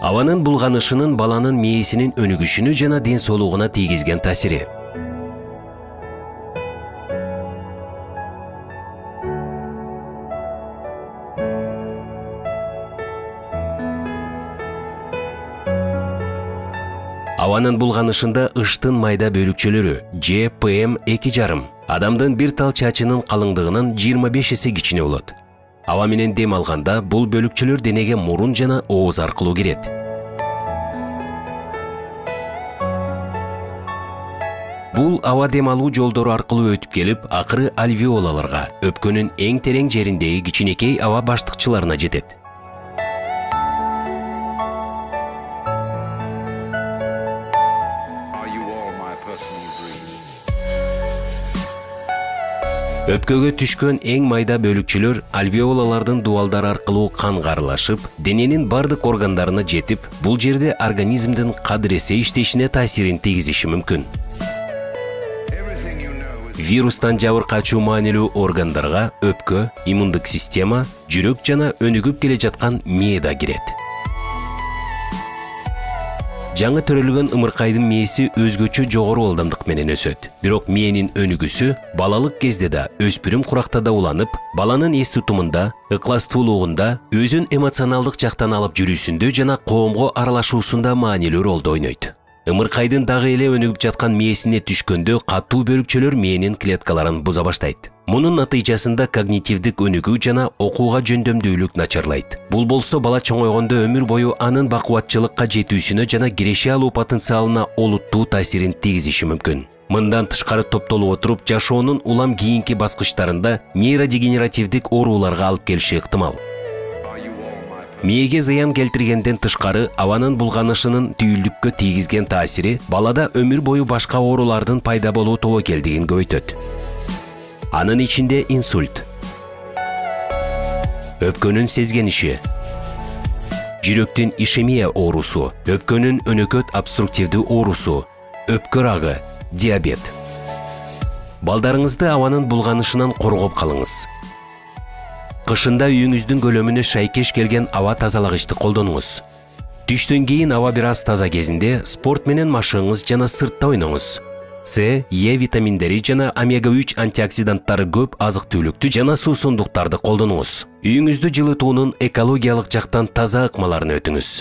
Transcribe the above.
Аванын булганышынын баланын мээсинин өнүгүшүнө жана ден соолугуна тийгизген таасири. Аванын булганышында ыштын майда бөлүкчөлөрү G PM2,5 адамдын бир тал чачынын калыңдыгынын 25 эсе кичине болот. Аба менен дем алганда бул бөлүкчөлөр денеге мурун жана ооз аркылуу кирет. Бул аба дем алуу жолдору аркылуу өтүп келип, акыры альвеолаларга, өпкөнүн эң терең жериндеги кичинекей аба баштыкчыларына жетет. Өпкөгө түшкөн эң майда бөлүкчөлөр альвеолалардын дуалдары аркылуу канга аралашып, дененин бардык органдарына жетип, бул жерде организмдин кадыресе иштешине таасирин тийгизиши мүмкүн. Вирустан жабыркачуу маанилүү органдарга өпкө, иммундук система, жүрөк жана өнүгүп келе жаткан мээда кирет. Жаңы төрөлгөн ымыркайдын мээси өзгөчө жогору ылдамдык менен өсөт. Бирок мээнин өнүгүүсү балалык кезде да, өспүрүм куракта да уланып, баланын эс тутумунда, ыкластуулугунда, өзүн эмоционалдык жактан алып жүрүүсүндө жана коомго аралашуусунда маанилүү ролду ойнойт. Ымыркайдын дагы эле өнүгүп жаткан мээсине түшкөндө катуу бөлүкчөлөр мээнин клеткаларын буза баштайт. Мунун натыйжасында когнитивдик өнүгүү жана окууга жөндөмдүүлүк начарлайт. Бул болсо бала чоңойгондо өмүр бою анын бакубатчылыкка жетүүсүнө жана киреше алуу потенциалына олуттуу таасирин тийгизиши мүмкүн. Мындан тышкары топтолуп отуруп, жашоонун улам кийинки баскычтарында нейродегенеративдик ооруларга алып келиши ыктымал. Мээге зыян келтиргенден тышкары, абанын булганышынын түйүлдүккө тийгизген таасири балада өмүр бою башка оорулардын пайда болуу тобокелдигин көбөйтөт. Анын ичинде инсульт, өпкөнүн сезгениши, жүрөктүн ишемия оорусу, өпкөнүн өнөкөт обструктивдүү оорусу, өпкө рагы, диабет. Балдарыңызды абанын булганышынан коргоп калыңыз. Кышында үйүңүздүн көлөмүнө шайкеш келген аба тазалагычты колдонуңуз. Түштөн кийин аба бир аз таза кезинде спорт менен машыгыңыз жана сыртта ойноңуз. С, Е витаминдери жана омега-3 антиоксиданттары көп азык-түлүктү жана суусундуктарды колдонуңуз. Үйүңүздү жылытуунун экологиялык жактан таза ыкмаларын өтүңүз.